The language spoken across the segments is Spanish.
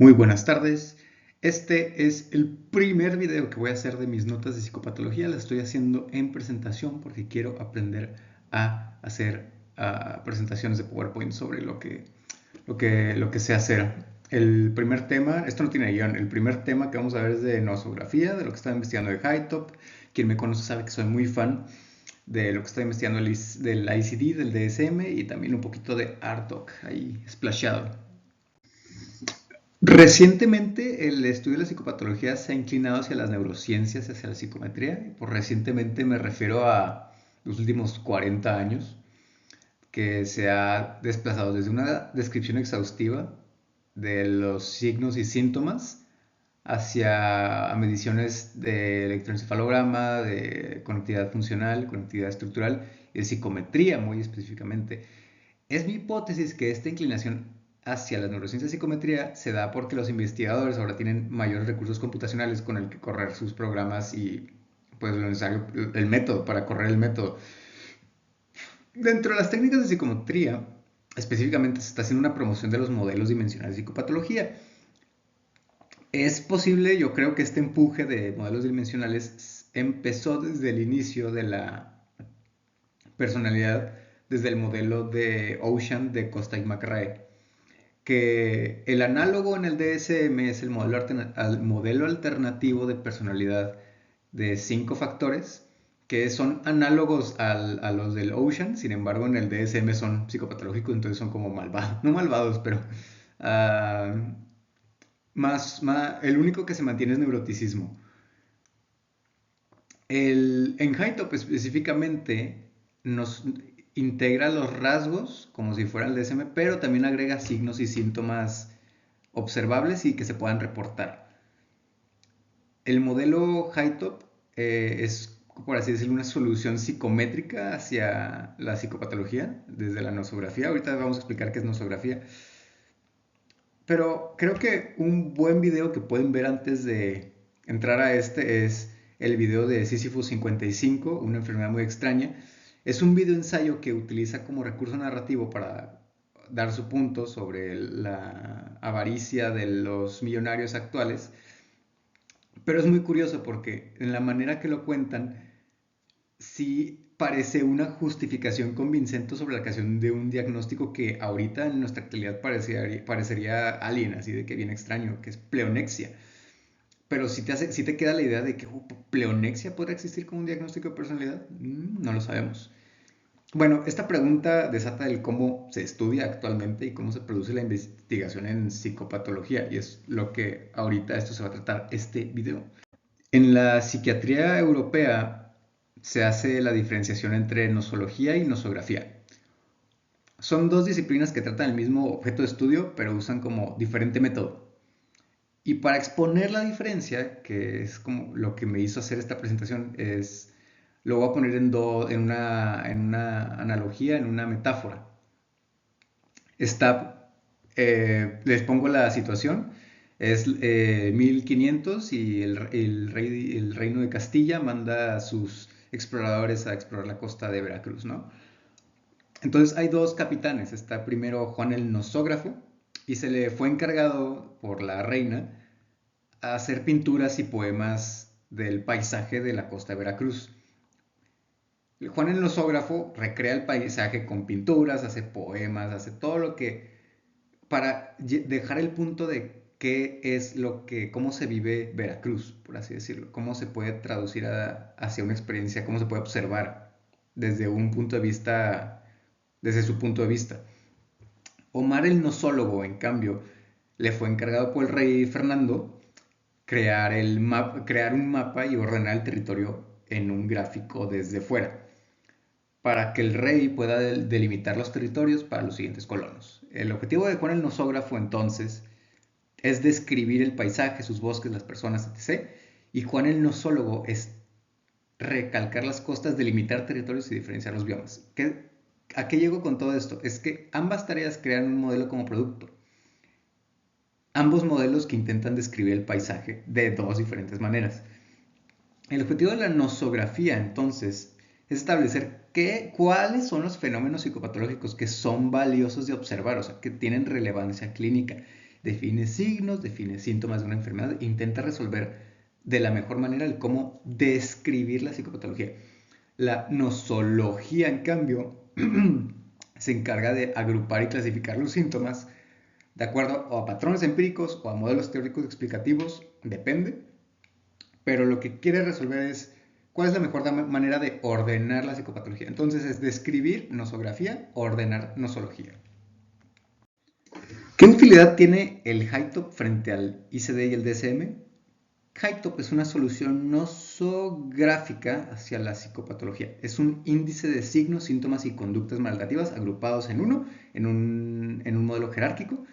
Muy buenas tardes. Este es el primer video que voy a hacer de mis notas de psicopatología. Las estoy haciendo en presentación porque quiero aprender a hacer presentaciones de PowerPoint sobre lo que sé hacer. El primer tema, esto no tiene guión, el primer tema que vamos a ver es de nosografía, de lo que estaba investigando de Hightop. Quien me conoce sabe que soy muy fan de lo que estoy investigando del ICD, del DSM y también un poquito de ARDOC, ahí splasheado. Recientemente el estudio de la psicopatología se ha inclinado hacia las neurociencias, hacia la psicometría. Por recientemente me refiero a los últimos 40 años, que se ha desplazado desde una descripción exhaustiva de los signos y síntomas hacia mediciones de electroencefalograma, de conectividad funcional, conectividad estructural y de psicometría muy específicamente. Es mi hipótesis que esta inclinación hacia las neurociencias y psicometría se da porque los investigadores ahora tienen mayores recursos computacionales con el que correr sus programas y pues lo necesario, el método, para correr el método. Dentro de las técnicas de psicometría, específicamente se está haciendo una promoción de los modelos dimensionales de psicopatología. Es posible, yo creo que este empuje de modelos dimensionales empezó desde el inicio de la personalidad, desde el modelo de Ocean de Costain McRae, que el análogo en el DSM es el modelo alternativo de personalidad de 5 factores, que son análogos a los del Ocean. Sin embargo, en el DSM son psicopatológicos, entonces son como malvados, no malvados, pero uh, el único que se mantiene es neuroticismo. En Hightop específicamente nos integra los rasgos como si fueran el DSM, pero también agrega signos y síntomas observables y que se puedan reportar. El modelo Hightop es, por así decirlo, una solución psicométrica hacia la psicopatología desde la nosografía. Ahorita vamos a explicar qué es nosografía. Pero creo que un buen video que pueden ver antes de entrar a este es el video de Sísifo 55, una enfermedad muy extraña. Es un video ensayo que utiliza como recurso narrativo para dar su punto sobre la avaricia de los millonarios actuales. Pero es muy curioso porque en la manera que lo cuentan, sí parece una justificación convincente sobre la creación de un diagnóstico que ahorita en nuestra actualidad parecería alien, así de que bien extraño, que es pleonexia. Pero si te queda la idea de que pleonexia podría existir como un diagnóstico de personalidad, no lo sabemos. Bueno, esta pregunta desata el cómo se estudia actualmente y cómo se produce la investigación en psicopatología, y es lo que ahorita esto se va a tratar este video. En la psiquiatría europea se hace la diferenciación entre nosología y nosografía. Son dos disciplinas que tratan el mismo objeto de estudio, pero usan como diferente método. Y para exponer la diferencia, que es como lo que me hizo hacer esta presentación, lo voy a poner en una analogía, en una metáfora. Les pongo la situación. Es 1500 y el reino de Castilla manda a sus exploradores a explorar la costa de Veracruz, ¿no? Entonces hay dos capitanes. Está primero Juan el Nosógrafo y se le fue encargado por la reina a hacer pinturas y poemas del paisaje de la costa de Veracruz. Juan el Nosógrafo recrea el paisaje con pinturas, hace poemas, hace todo lo que para dejar el punto de qué es cómo se vive Veracruz, por así decirlo, cómo se puede traducir hacia una experiencia, cómo se puede observar desde un punto de vista, desde su punto de vista. Omar el nosólogo, en cambio, le fue encargado por el rey Fernando crear un mapa y ordenar el territorio en un gráfico desde fuera, para que el rey pueda delimitar los territorios para los siguientes colonos. El objetivo de Juan el Nosógrafo entonces es describir el paisaje, sus bosques, las personas, etc. Y Juan el Nosólogo es recalcar las costas, delimitar territorios y diferenciar los biomas. ¿A qué llego con todo esto? Es que ambas tareas crean un modelo como producto. Ambos modelos que intentan describir el paisaje de dos diferentes maneras. El objetivo de la nosografía, entonces, es establecer cuáles son los fenómenos psicopatológicos que son valiosos de observar, o sea, que tienen relevancia clínica. define signos, define síntomas de una enfermedad, intenta resolver de la mejor manera el cómo describir la psicopatología. La nosología, en cambio, se encarga de agrupar y clasificar los síntomas de acuerdo o a patrones empíricos o a modelos teóricos explicativos, depende, pero lo que quiere resolver es cuál es la mejor manera de ordenar la psicopatología. Entonces es describir nosografía, ordenar nosología. ¿Qué utilidad tiene el HiTOP frente al ICD y el DSM? HiTOP es una solución nosográfica hacia la psicopatología. Es un índice de signos, síntomas y conductas maladaptativas agrupados en un modelo jerárquico.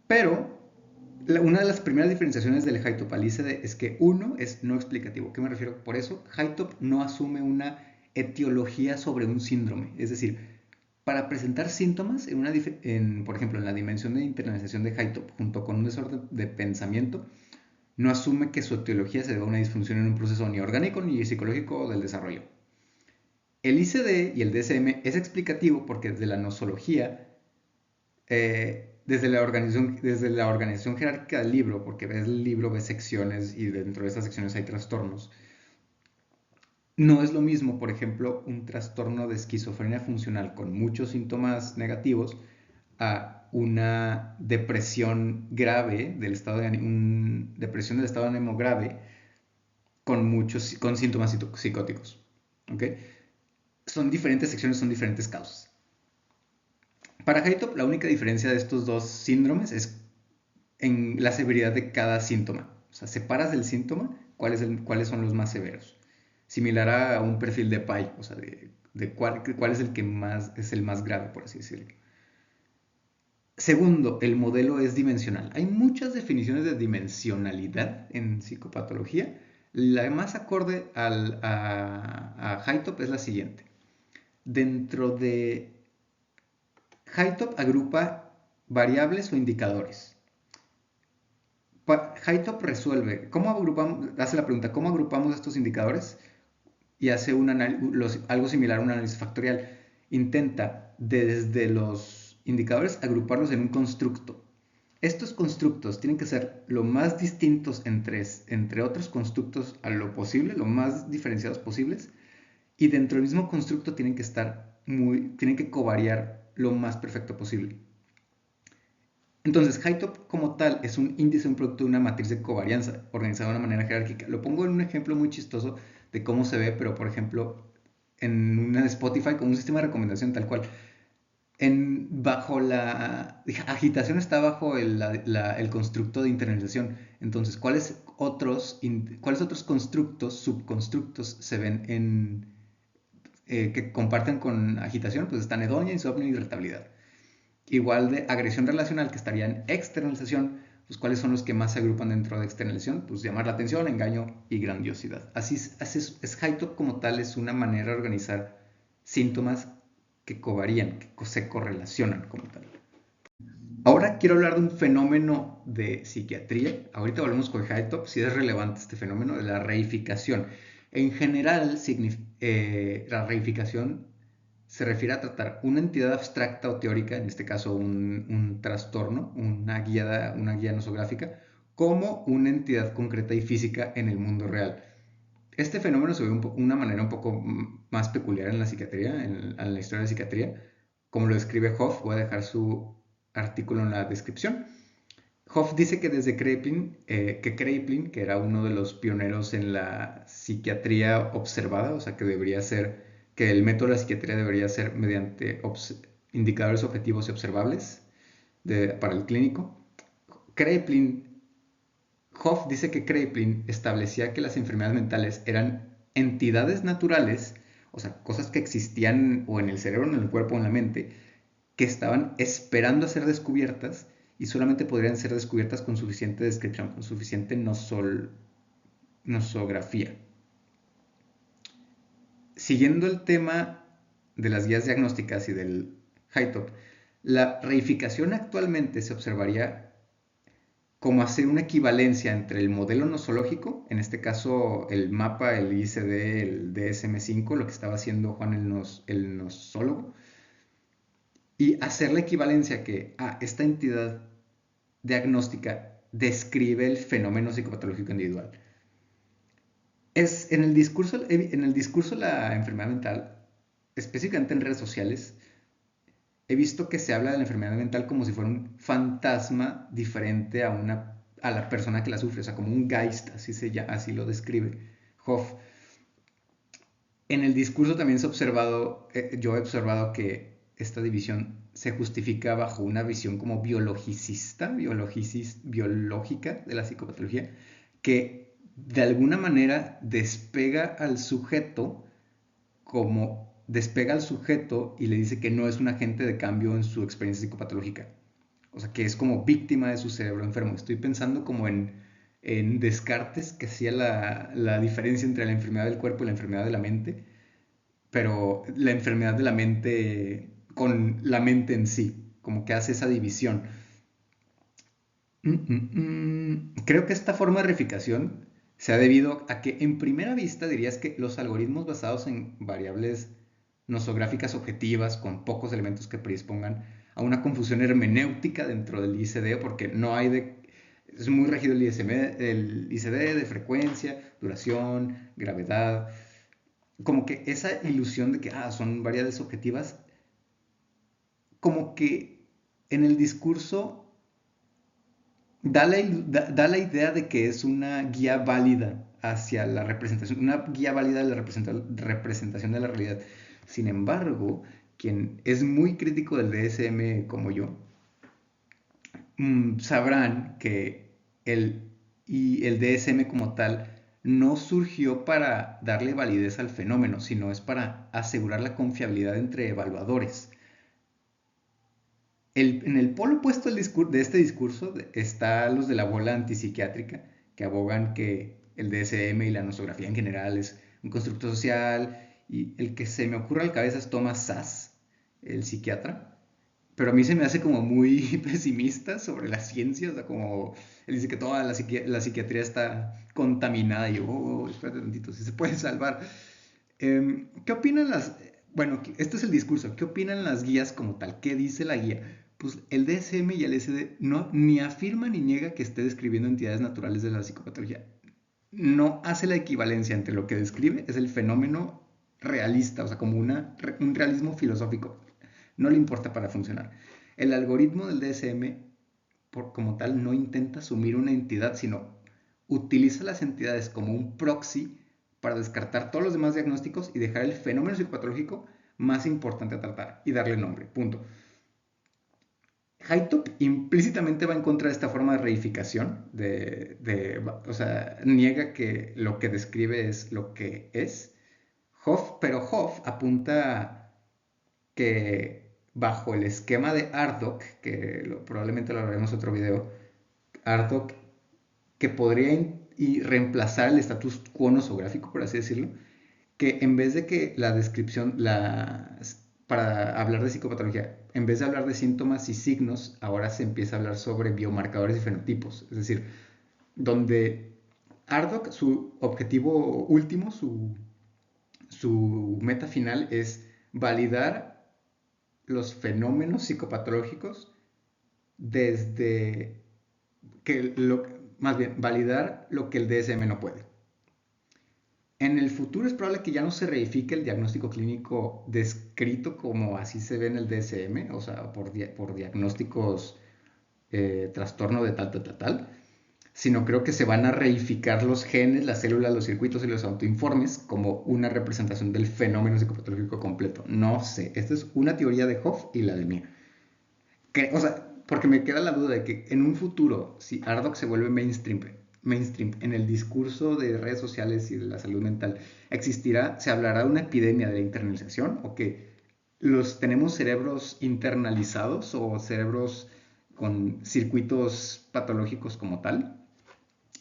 Pero una de las primeras diferenciaciones del HiTOP al ICD es que uno es no explicativo. ¿Qué me refiero por eso? HiTOP no asume una etiología sobre un síndrome. Es decir, para presentar síntomas, por ejemplo, en la dimensión de internalización de HiTOP, junto con un desorden de pensamiento, no asume que su etiología se deba a una disfunción en un proceso ni orgánico ni psicológico del desarrollo. El ICD y el DSM es explicativo porque desde la nosología, desde la organización jerárquica del libro, porque ves el libro, ves secciones y dentro de esas secciones hay trastornos. No es lo mismo, por ejemplo, un trastorno de esquizofrenia funcional con muchos síntomas negativos a una depresión grave del estado de ánimo, depresión del estado de ánimo grave con síntomas psicóticos. ¿Okay? Son diferentes secciones, son diferentes causas. Para HiTOP, la única diferencia de estos dos síndromes es en la severidad de cada síntoma. O sea, separas del síntoma cuáles son los más severos. Similar a un perfil de PAI, o sea, de cuál es el que es el más grave, por así decirlo. Segundo, el modelo es dimensional. Hay muchas definiciones de dimensionalidad en psicopatología. La más acorde a HiTOP es la siguiente. Dentro de HiTOP agrupa variables o indicadores. HiTOP resuelve, hace la pregunta, ¿cómo agrupamos estos indicadores? Y hace algo similar a un análisis factorial. Intenta desde los indicadores agruparlos en un constructo. Estos constructos tienen que ser lo más distintos entre otros constructos a lo posible, lo más diferenciados posibles, y dentro del mismo constructo tienen que covariar lo más perfecto posible. Entonces, HiTOP como tal es un índice, un producto de una matriz de covarianza organizada de una manera jerárquica. Lo pongo en un ejemplo muy chistoso de cómo se ve, pero por ejemplo, en una Spotify como un sistema de recomendación tal cual. Bajo la agitación está bajo el constructo de internalización. Entonces, ¿cuáles otros constructos, subconstructos se ven que comparten con agitación? Pues están hedonia, insomnio y irritabilidad. Igual de agresión relacional, que estaría en externalización, pues ¿cuáles son los que más se agrupan dentro de externalización? Pues llamar la atención, engaño y grandiosidad. Así es HiTOP como tal, es una manera de organizar síntomas que covarían, que se correlacionan como tal. Ahora quiero hablar de un fenómeno de psiquiatría. Ahorita volvemos con HiTOP, si es relevante este fenómeno de la reificación. En general, la reificación se refiere a tratar una entidad abstracta o teórica, en este caso un trastorno, una guía nosográfica, como una entidad concreta y física en el mundo real. Este fenómeno se ve de una manera un poco más peculiar en la psiquiatría, en la historia de la psiquiatría, como lo describe Hoff. Voy a dejar su artículo en la descripción. Hoff dice que desde Kraepelin, que era uno de los pioneros en la psiquiatría observada, o sea que el método de la psiquiatría debería ser mediante indicadores objetivos y observables para el clínico. Hoff dice que Kraepelin establecía que las enfermedades mentales eran entidades naturales, o sea, cosas que existían o en el cerebro, en el cuerpo o en la mente, que estaban esperando a ser descubiertas y solamente podrían ser descubiertas con suficiente descripción, con suficiente nosografía. Siguiendo el tema de las guías diagnósticas y del HiTOP, la reificación actualmente se observaría como hacer una equivalencia entre el modelo nosológico, en este caso el mapa, el ICD, el DSM-5, lo que estaba haciendo Juan el nosólogo, y hacer la equivalencia que esta entidad diagnóstica describe el fenómeno psicopatológico individual. En el discurso de la enfermedad mental, específicamente en redes sociales, he visto que se habla de la enfermedad mental como si fuera un fantasma diferente a la persona que la sufre, o sea, como un Geist, así lo describe Hoff. En el discurso también yo he observado que esta división se justifica bajo una visión como biológica de la psicopatología, que de alguna manera despega al sujeto y le dice que no es un agente de cambio en su experiencia psicopatológica. O sea, que es como víctima de su cerebro enfermo. Estoy pensando como en Descartes, que hacía la diferencia entre la enfermedad del cuerpo y la enfermedad de la mente, pero la enfermedad de la mente con la mente en sí, como que hace esa división. Creo que esta forma de reificación se ha debido a que en primera vista dirías que los algoritmos basados en variables nosográficas objetivas con pocos elementos que predispongan a una confusión hermenéutica dentro del ICD, porque no hay es muy rígido el ICD de frecuencia, duración, gravedad, como que esa ilusión de que son variables objetivas, como que en el discurso da la idea de que es una guía válida hacia la representación, una guía válida de la representación de la realidad. Sin embargo, quien es muy crítico del DSM como yo, sabrán que el DSM como tal no surgió para darle validez al fenómeno, sino es para asegurar la confiabilidad entre evaluadores. En el polo opuesto de este discurso está los de la bola antipsiquiátrica, que abogan que el DSM y la nosografía en general es un constructo social, y el que se me ocurre al cabeza es Thomas Sass, el psiquiatra, pero a mí se me hace como muy pesimista sobre la ciencia, o sea, como él dice que toda la psiquiatría está contaminada, y yo, espérate tantito, si se puede salvar. ¿Qué opinan bueno, este es el discurso, ¿qué opinan las guías como tal? ¿Qué dice la guía? Pues el DSM y el SD no, ni afirma ni niega que esté describiendo entidades naturales de la psicopatología. No hace la equivalencia entre lo que describe, es el fenómeno realista, o sea, como un realismo filosófico. No le importa para funcionar. El algoritmo del DSM, como tal, no intenta asumir una entidad, sino utiliza las entidades como un proxy para descartar todos los demás diagnósticos y dejar el fenómeno psicopatológico más importante a tratar y darle nombre. Punto. Haytop implícitamente va en contra de esta forma de reificación, o sea, niega que lo que describe es lo que es. Pero Hoff apunta que bajo el esquema de Ardok, que probablemente lo haremos en otro video, Ardok, que podría reemplazar el status quo nosográfico, por así decirlo, que en vez de que la descripción, para hablar de psicopatología, en vez de hablar de síntomas y signos, ahora se empieza a hablar sobre biomarcadores y fenotipos. Es decir, donde Ardok, su objetivo último, su meta final es validar los fenómenos psicopatológicos desde más bien, validar lo que el DSM no puede. En el futuro es probable que ya no se reifique el diagnóstico clínico descrito como así se ve en el DSM, o sea, por diagnósticos trastorno de tal, sino creo que se van a reificar los genes, las células, los circuitos y los autoinformes como una representación del fenómeno psicopatológico completo. No sé, esta es una teoría de Hoff y la de mía. O sea, porque me queda la duda de que en un futuro, si Ardok se vuelve mainstream en el discurso de redes sociales y de la salud mental, se hablará de una epidemia de la internalización o que tenemos cerebros internalizados o cerebros con circuitos patológicos como tal.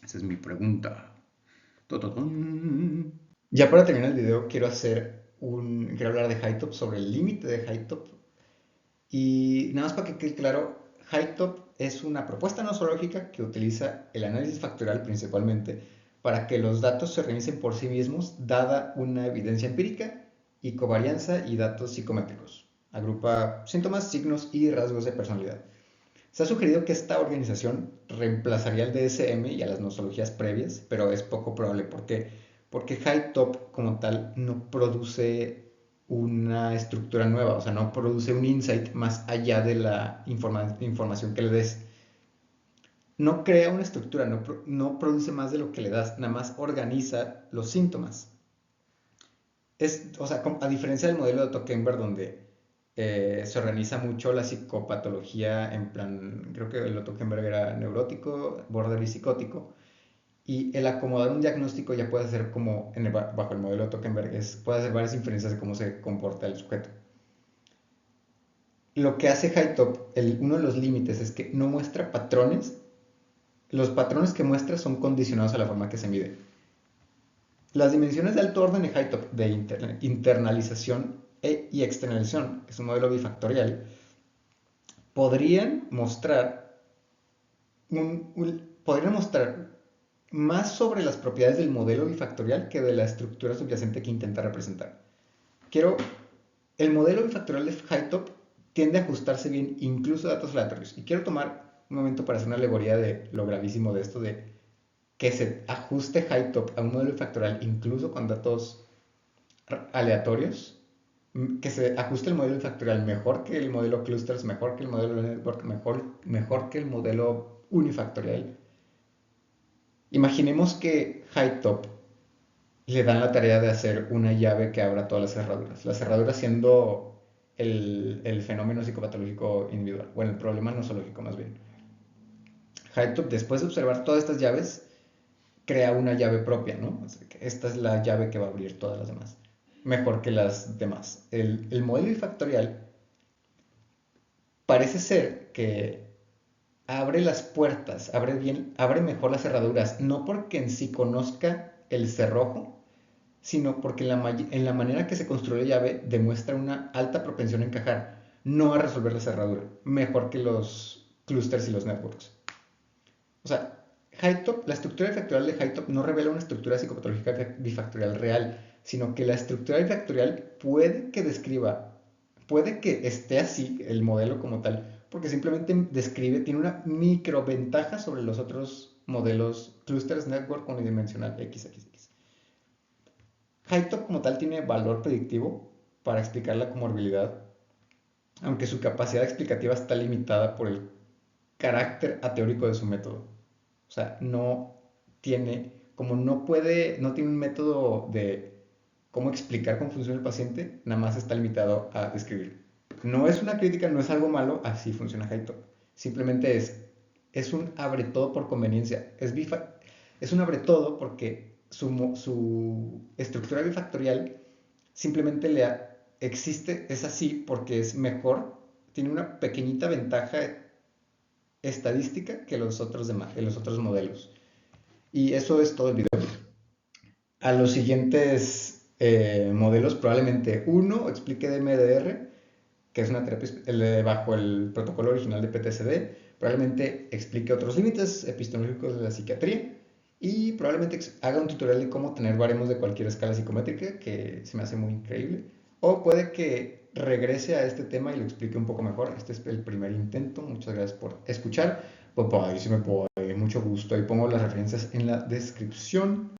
Esa es mi pregunta. Ya para terminar el video quiero hablar de Haytop, sobre el límite de Haytop. Y nada más para que quede claro, Haytop es una propuesta nosológica que utiliza el análisis factorial principalmente para que los datos se organicen por sí mismos, dada una evidencia empírica y covarianza y datos psicométricos. Agrupa síntomas, signos y rasgos de personalidad. Se ha sugerido que esta organización reemplazaría al DSM y a las nosologías previas, pero es poco probable. ¿Por qué? Porque HighTop como tal no produce una estructura nueva, o sea, no produce un insight más allá de la información que le des. No crea una estructura, no produce más de lo que le das, nada más organiza los síntomas. O sea, a diferencia del modelo de Tockenberg, donde se organiza mucho la psicopatología en plan, creo que el Tockenberg era neurótico, border y psicótico, y el acomodar un diagnóstico ya puede ser como bajo el modelo de Tockenberg, puede hacer varias inferencias de cómo se comporta el sujeto. Lo que hace HighTop, uno de los límites es que no muestra patrones. Los patrones que muestra son condicionados a la forma que se mide. Las dimensiones de alto orden de HighTop de internalización y externalización, que es un modelo bifactorial, podrían mostrar, podrían mostrar más sobre las propiedades del modelo bifactorial que de la estructura subyacente que intenta representar. El modelo bifactorial de HighTop tiende a ajustarse bien incluso a datos aleatorios. Y quiero tomar un momento para hacer una alegoría de lo gravísimo de esto de que se ajuste HighTop a un modelo factorial incluso con datos aleatorios, que se ajuste el modelo factorial mejor que el modelo clusters, mejor que el modelo network, mejor que el modelo unifactorial. Imaginemos que HighTop le dan la tarea de hacer una llave que abra todas las cerraduras siendo el fenómeno psicopatológico individual, bueno, el problema nosológico más bien. HighTop, después de observar todas estas llaves, crea una llave propia, ¿no? O sea, que esta es la llave que va a abrir todas las demás, mejor que las demás. El modelo bifactorial parece ser que abre las puertas, abre mejor las cerraduras, no porque en sí conozca el cerrojo, sino porque en la manera que se construye la llave demuestra una alta propensión a encajar, no a resolver la cerradura, mejor que los clusters y los networks. O sea, la estructura bifactorial de HighTop no revela una estructura psicopatológica bifactorial real, sino que la estructura bifactorial puede que esté así, el modelo como tal, porque simplemente tiene una microventaja sobre los otros modelos clusters network unidimensional XXX. HighTop como tal tiene valor predictivo para explicar la comorbilidad, aunque su capacidad explicativa está limitada por el carácter ateórico de su método. O sea, no tiene un método de cómo explicar cómo funciona el paciente, nada más está limitado a describir. No es una crítica, no es algo malo, así funciona HighTop. Simplemente es un abre todo por conveniencia. Es un abre todo porque su estructura bifactorial simplemente existe, es así porque es mejor, tiene una pequeñita ventaja estadística que los otros modelos. Y eso es todo el video. A los siguientes modelos, probablemente uno explique DMDR, que es una terapia bajo el protocolo original de PTSD. Probablemente explique otros límites epistemológicos de la psiquiatría. Y probablemente haga un tutorial de cómo tener baremos de cualquier escala psicométrica, que se me hace muy increíble. O puede que regrese a este tema y lo explique un poco mejor. Este es el primer intento. Muchas gracias por escuchar. Pues, si me puedo, mucho gusto. Ahí pongo las referencias en la descripción.